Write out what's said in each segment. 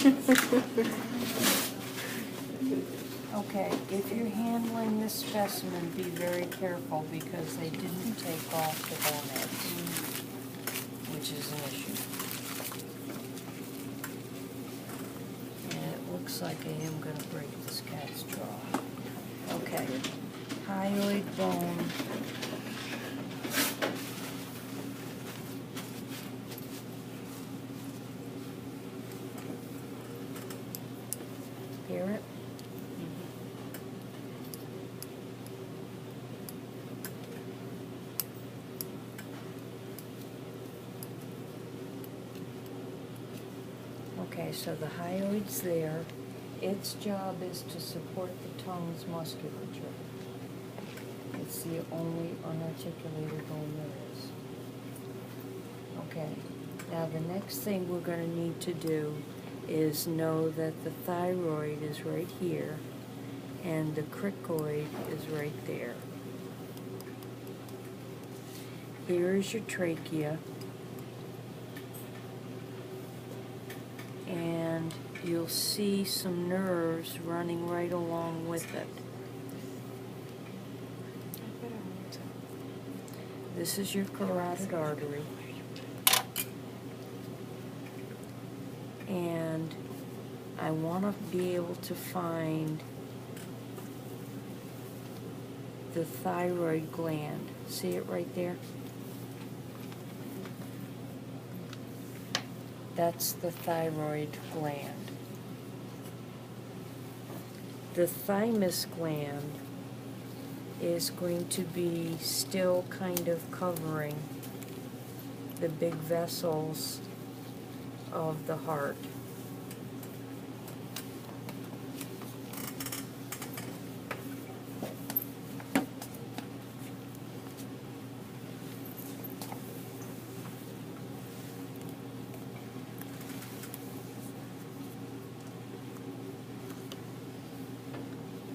Okay, if you're handling this specimen, be very careful because they didn't take off the boneheads, which is an issue. And it looks like I am going to break this cat's jaw. Okay, hyoid bone. Hear it? Okay, so the hyoid's there. Its job is to support the tongue's musculature. It's the only unarticulated bone there is. Okay, now the next thing we're going to need to do is know that the thyroid is right here and the cricoid is right there. Here is your trachea, and you'll see some nerves running right along with it. This is your carotid artery. And I want to be able to find the thyroid gland. See it right there? That's the thyroid gland. The thymus gland is going to be still kind of covering the big vessels of the heart.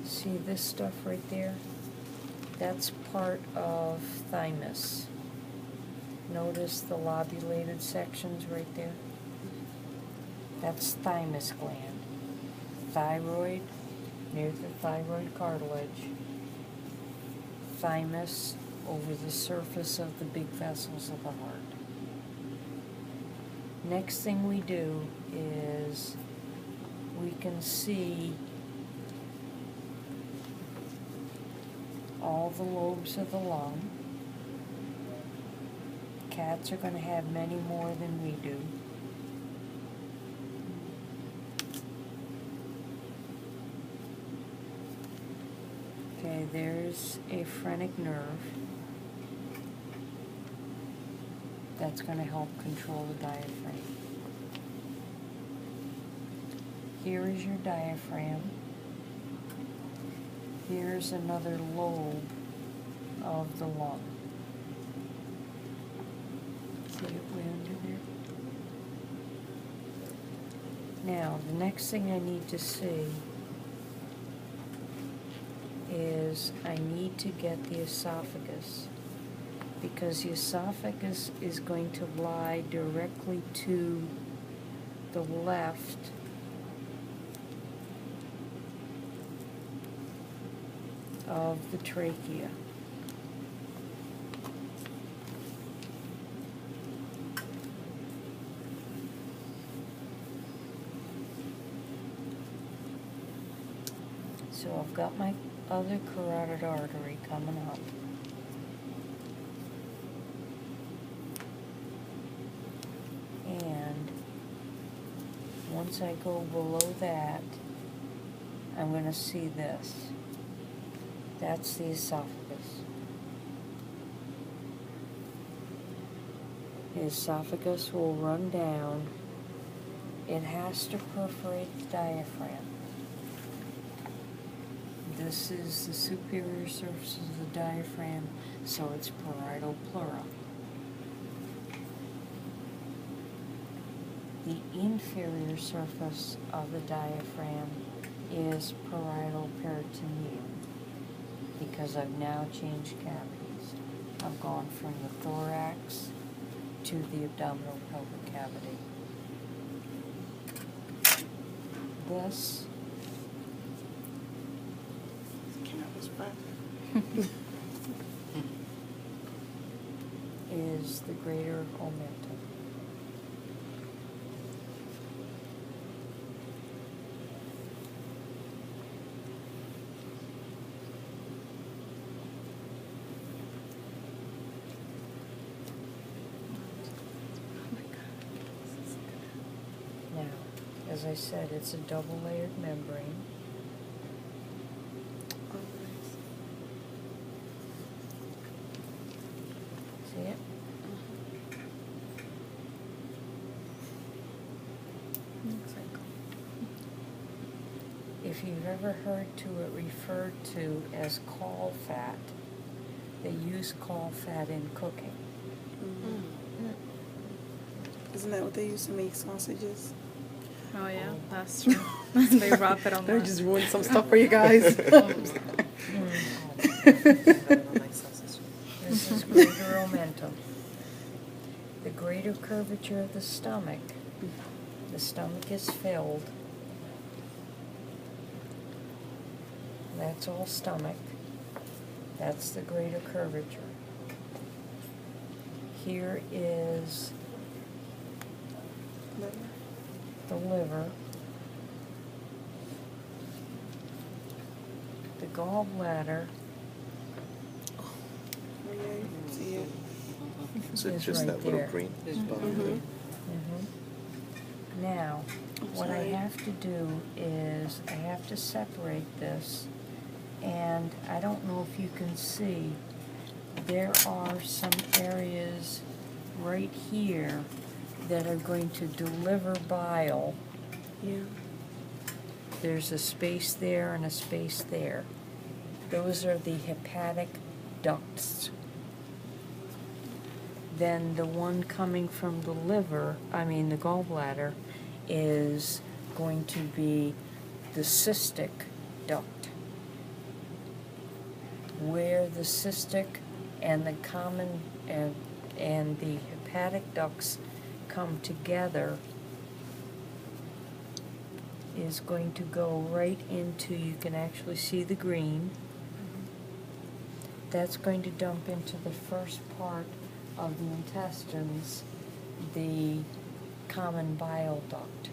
See this stuff right there? That's part of thymus. Notice the lobulated sections right there? That's thymus gland. Thyroid, near the thyroid cartilage. Thymus, over the surface of the big vessels of the heart. Next thing we do is we can see all the lobes of the lung. Cats are going to have many more than we do. Okay, there's a phrenic nerve. That's going to help control the diaphragm. Here is your diaphragm. Here's another lobe of the lung. See it way under there? Now, the next thing I need to see is I need to get the esophagus, because the esophagus is going to lie directly to the left of the trachea. So I've got my other carotid artery coming up. And once I go below that, I'm going to see this. That's the esophagus. The esophagus will run down. It has to perforate the diaphragm. This is the superior surface of the diaphragm, so it's parietal pleura. The inferior surface of the diaphragm is parietal peritoneum, because I've now changed cavities. I've gone from the thorax to the abdominal pelvic cavity. this Came out his breath. is the greater omentum. Now, as I said, it's a double-layered membrane. Oh, nice. See it? Looks like If you've ever heard to it referred to as caul fat, they use caul fat in cooking. Isn't that what they use to make sausages? oh yeah, that's true. They wrap it on I the. just ruined some stuff for you guys. This is greater omentum. The greater curvature of the stomach is filled. That's all stomach. That's the greater curvature. Here is the liver. The gallbladder Oh, yeah, you can see it. Is it is just right that little there. green spot Mhm. there? Now, what I sorry. have to do is I have to separate this, and I don't know if you can see, there are some areas right here that are going to deliver bile. Yeah. There's a space there and a space there. Those are the hepatic ducts. Then the one coming from the liver, the gallbladder, is going to be the cystic duct. Where the cystic and the common and the hepatic ducts come together is going to go right into, you can actually see the green. That's going to dump into the first part of the intestines, the common bile duct.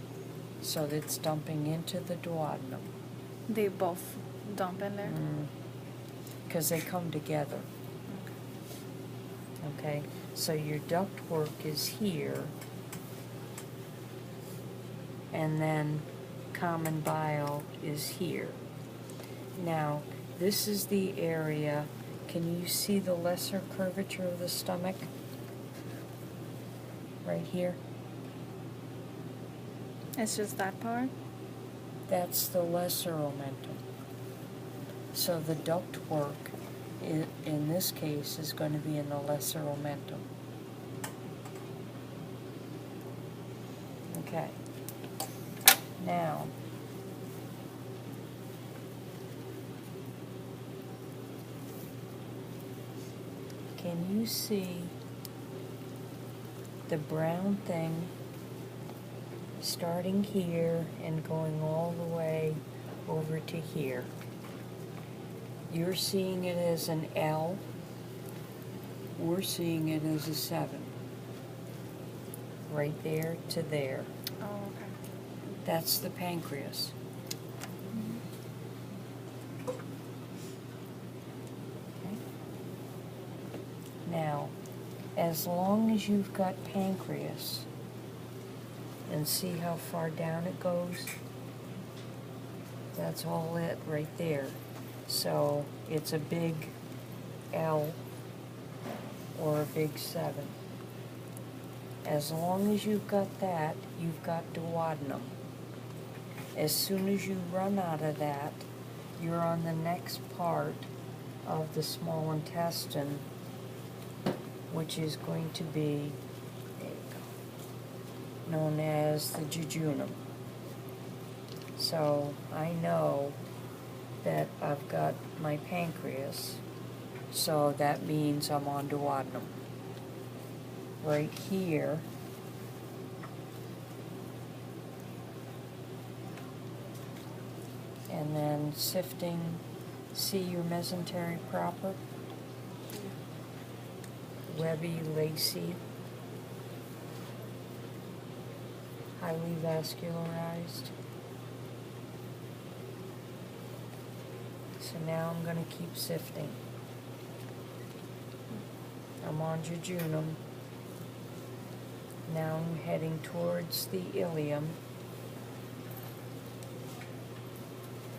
So that's dumping into the duodenum. They both dump in there. Because they come together. Okay? So your duct work is here, and then common bile is here. Now, this is the area, can you see the lesser curvature of the stomach? Right here? It's just that part. That's the lesser omentum. So the duct work, in this case, is going to be in the lesser omentum. Okay. Now, can you see the brown thing starting here and going all the way over to here? You're seeing it as an L. We're seeing it as a 7. Right there to there. Oh, okay. That's the pancreas. Okay. Now, as long as you've got pancreas, and see how far down it goes? That's all it right there. So it's a big L or a big 7. As long as you've got that, you've got duodenum. As soon as you run out of that, you're on the next part of the small intestine, which is going to be, there you go, known as the jejunum. So I know that I've got my pancreas, so that means I'm on duodenum. Right here And then sifting, see your mesentery proper? Webby, lacy, highly vascularized. So now I'm going to keep sifting. I'm on jejunum. Now I'm heading towards the ileum.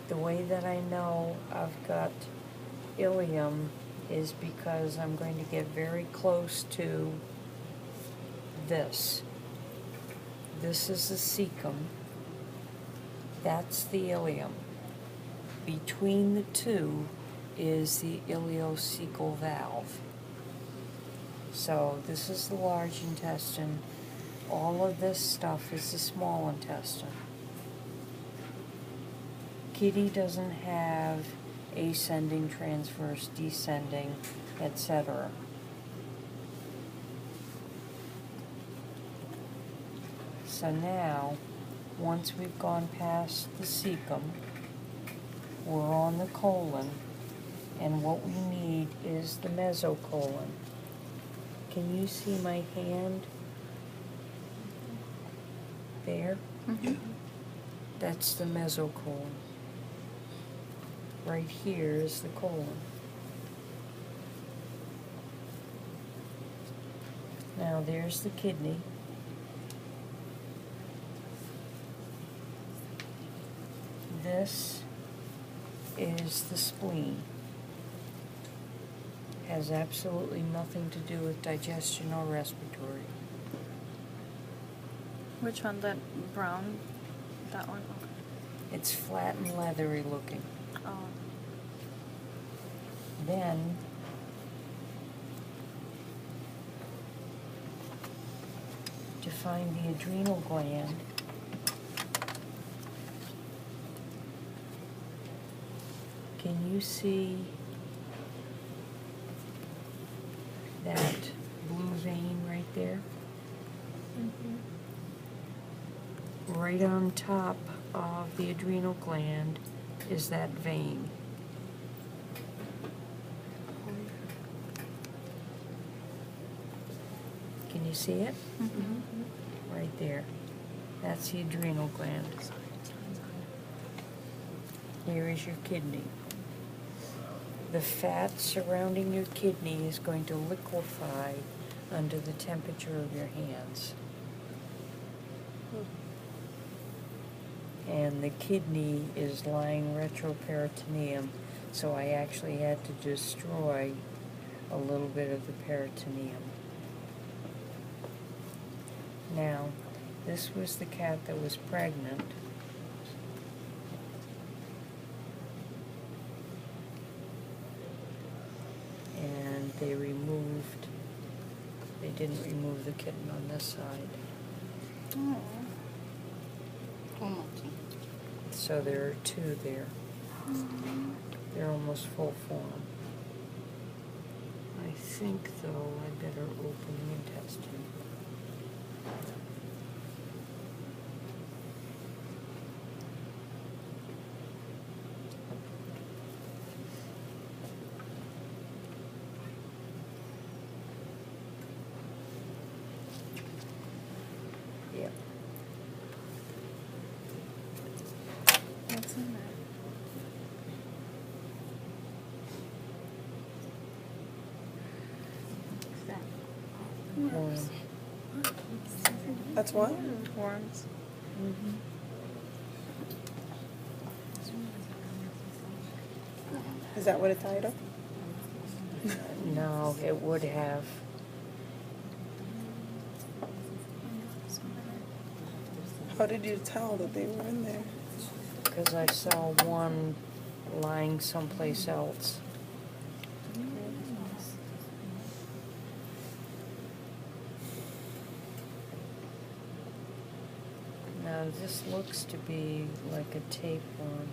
The way that I know I've got ileum is because I'm going to get very close to this. This is the cecum. That's the ileum. Between the two is the ileocecal valve. So this is the large intestine. All of this stuff is the small intestine. Kitty doesn't have ascending, transverse, descending, etc. So now, once we've gone past the cecum, we're on the colon, and what we need is the mesocolon. Can you see my hand there? Mm-hmm. That's the mesocolon. Right here is the colon. Now there's the kidney. This is the spleen. Has absolutely nothing to do with digestion or respiratory. Which one? That brown? That one? Okay. It's flat and leathery looking. Oh. Then to find the adrenal gland, can you see that blue vein right there? Right on top of the adrenal gland is that vein. Can you see it? Mm-hmm. Right there. That's the adrenal gland. Here is your kidney. The fat surrounding your kidney is going to liquefy under the temperature of your hands. And the kidney is lying retroperitoneum, so I actually had to destroy a little bit of the peritoneum. Now, this was the cat that was pregnant. And they didn't remove the kitten on this side. Oh. So there are two there. They're almost full form. I think, though, I better open the intestine. Yep. What's in there? Worm. That's what? Worms. Mm-hmm. Is that what it's titled? No, it would have. How did you tell that they were in there? Because I saw one lying someplace else. Now this looks to be like a tapeworm.